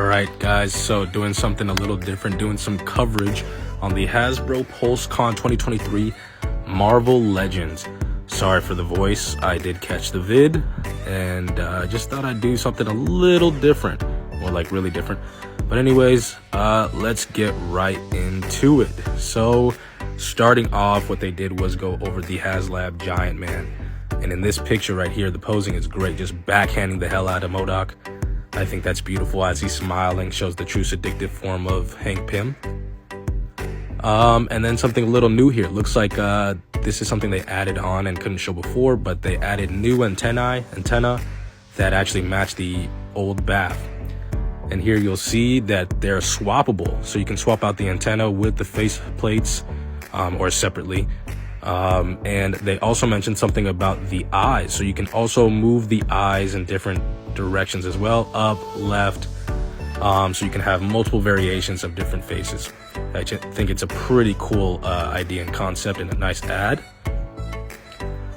Alright guys, so doing something a little different, doing some coverage on the hasbropulsecon 2023 Marvel Legends. Sorry for the voice, I did catch the vid, and just thought I'd do something a little different, or like really different. But anyways, let's get right into it. So, starting off, what they did was go over the HasLab Giant Man. And in this picture right here, the posing is great, just backhanding the hell out of MODOK. I think that's beautiful as he's smiling, shows the true seductive form of Hank Pym. And then something a little new here. Looks like this is something they added on and couldn't show before, but they added new antenna that actually match the old BAF. And here you'll see that they're swappable, so you can swap out the antenna with the face plates or separately. And they also mentioned something about the eyes, so you can also move the eyes in different directions as well, up, left, so you can have multiple variations of different faces. I think it's a pretty cool idea and concept, and a nice ad.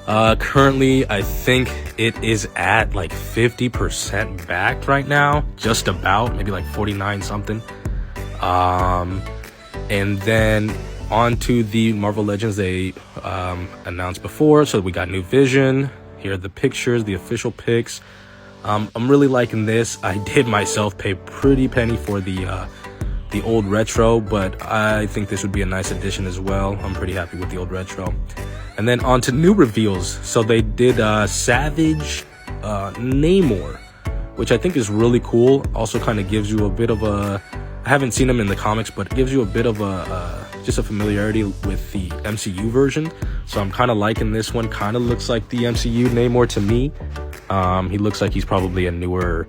Currently, I think it is at like 50% backed right now, just about, maybe like 49 something. And then onto the Marvel Legends they announced before, so we got new vision. Here are the pictures, the official pics. I'm really liking this. I did myself pay pretty penny for the old retro, but I think this would be a nice addition as well. I'm pretty happy with the old retro. And then on to new reveals. So they did Savage Namor, which I think is really cool. Also kind of gives you a bit of a, I haven't seen him in the comics, but it gives you a bit of a just a familiarity with the MCU version. So I'm kind of liking this one. Kind of looks like the MCU Namor to me. He looks like he's probably a newer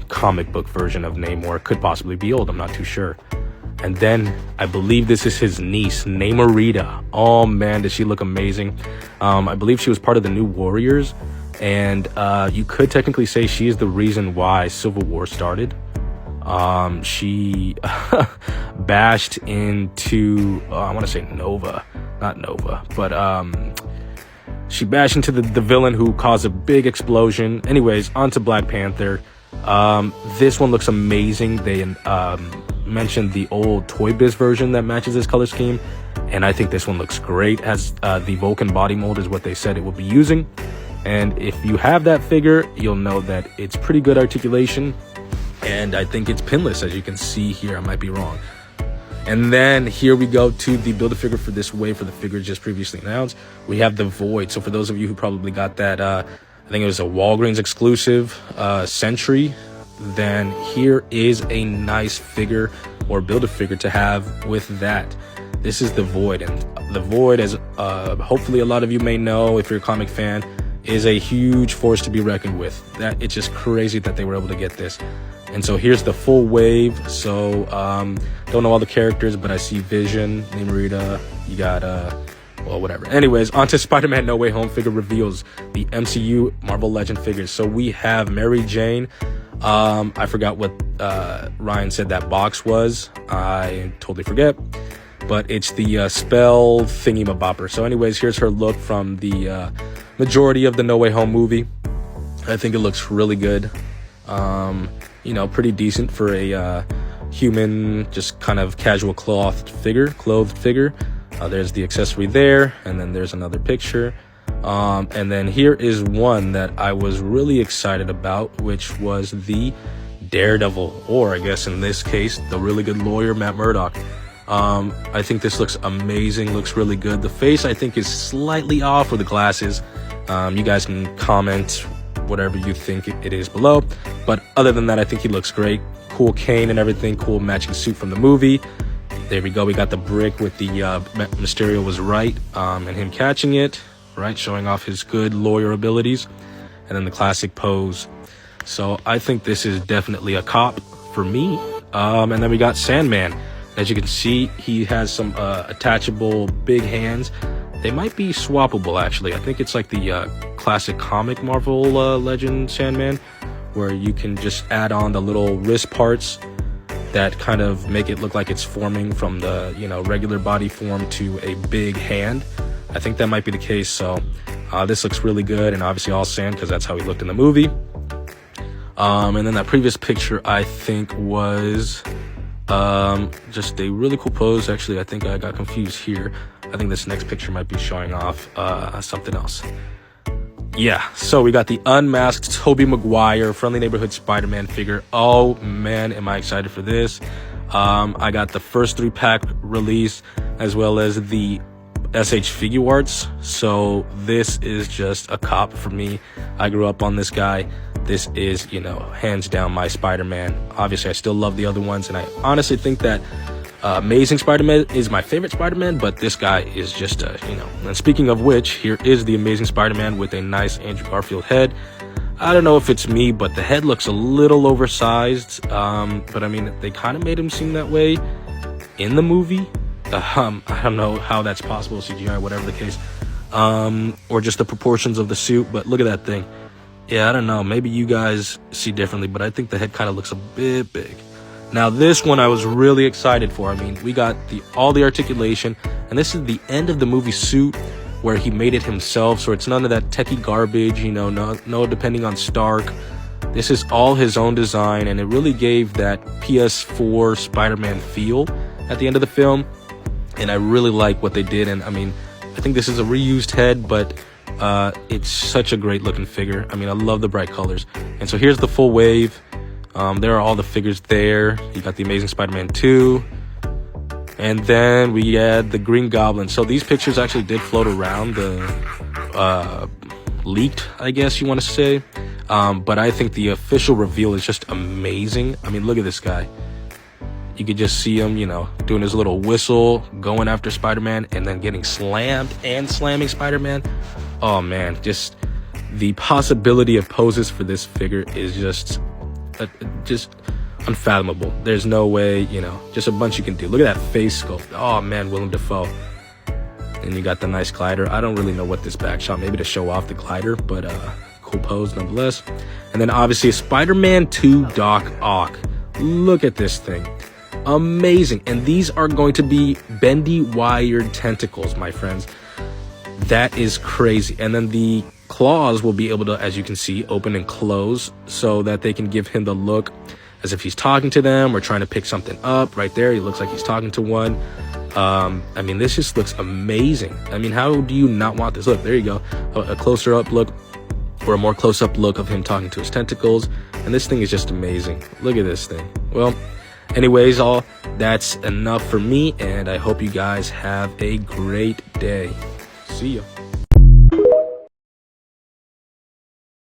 comic book version of Namor. Could possibly be old, I'm not too sure. And then I believe this is his niece, Namorita. Oh man, does she look amazing. I believe she was part of the New Warriors, and you could technically say she is the reason why Civil War started. She bashed into I want to say Nova, not Nova, but she bashed into the villain who caused a big explosion. Anyways, on to Black Panther. This one looks amazing. They mentioned the old Toy Biz version that matches this color scheme, and I think this one looks great, as the Vulcan body mold is what they said it will be using. And if you have that figure, you'll know that it's pretty good articulation, and I think it's pinless, as you can see here. I might be wrong. And then here we go to the Build-A-Figure for this wave for the figure just previously announced. We have the Void. So for those of you who probably got that, I think it was a Walgreens exclusive Sentry, then here is a nice figure or Build-A-Figure to have with that. This is the Void, and the Void, as hopefully a lot of you may know if you're a comic fan, is a huge force to be reckoned with. That it's just crazy that they were able to get this. And so here's the full wave. So don't know all the characters, but I see Vision, Namorita, you got well, whatever. Anyways, on to Spider-Man No Way Home figure reveals, the MCU Marvel Legend figures. So we have Mary Jane. I forgot what Ryan said that box was. I totally forget. But it's the spell thingy-mabopper. So anyways, here's her look from the majority of the No Way Home movie. I think it looks really good. You know, pretty decent for a human, just kind of casual clothed figure. There's the accessory there, and then there's another picture. And then here is one that I was really excited about, which was the Daredevil, or I guess in this case, the really good lawyer, Matt Murdock. I think this looks amazing, looks really good. The face, I think, is slightly off with the glasses. You guys can comment whatever you think it is below. But other than that, I think he looks great. Cool cane and everything, cool matching suit from the movie. There we go, we got the brick with the Mysterio was right, and him catching it, right, showing off his good lawyer abilities. And then the classic pose. So I think this is definitely a cop for me. And then we got Sandman. As you can see, he has some attachable big hands. They might be swappable, actually. I think it's like the classic comic Marvel Legend Sandman, where you can just add on the little wrist parts that kind of make it look like it's forming from the, you know, regular body form to a big hand. I think that might be the case. So this looks really good, and obviously all sand because that's how he looked in the movie. And then that previous picture, I think, was just a really cool pose. Actually, I think I got confused here. I think this next picture might be showing off something else. Yeah, so we got the unmasked Tobey Maguire Friendly Neighborhood Spider-Man figure. Oh man, am I excited for this. I got the first 3-pack release as well as the SH Figure Arts. So this is just a cop for me. I grew up on this guy. This is, hands down my Spider-Man. Obviously, I still love the other ones, and I honestly think that Amazing Spider-Man is my favorite Spider-Man, but this guy is just, And speaking of which, here is the Amazing Spider-Man with a nice Andrew Garfield head. I don't know if it's me, but the head looks a little oversized. But I mean, they kind of made him seem that way in the movie. I don't know how that's possible, CGI, whatever the case. Or just the proportions of the suit, but look at that thing. Yeah, I don't know. Maybe you guys see differently, but I think the head kind of looks a bit big. Now, this one I was really excited for. I mean, we got all the articulation, and this is the end of the movie suit where he made it himself, so it's none of that techie garbage, no depending on Stark. This is all his own design, and it really gave that PS4 Spider-Man feel at the end of the film, and I really like what they did. And I mean, I think this is a reused head, but it's such a great looking figure. I mean, I love the bright colors. And so here's the full wave. There are all the figures there. You got the Amazing Spider-Man 2. And then we had the Green Goblin. So these pictures actually did float around, leaked, I guess you want to say. But I think the official reveal is just amazing. I mean, look at this guy. You could just see him, doing his little whistle, going after Spider-Man, and then getting slammed and slamming Spider-Man. Oh man, just the possibility of poses for this figure is just unfathomable. There's no way, just a bunch you can do. Look at that face sculpt. Oh man, Willem Dafoe. And you got the nice glider. I don't really know what this back shot, maybe to show off the glider, but cool pose nonetheless. And then obviously Spider-Man 2 Doc Ock. Look at this thing. Amazing. And these are going to be bendy wired tentacles, my friends. That is crazy. And then the claws will be able to, as you can see, open and close so that they can give him the look as if he's talking to them or trying to pick something up. Right there, he looks like he's talking to one. I mean, this just looks amazing. I mean, how do you not want this? Look, there you go. A closer up look, or a more close-up look of him talking to his tentacles. And this thing is just amazing. Look at this thing. Well, anyways, that's enough for me, and I hope you guys have a great day. See ya.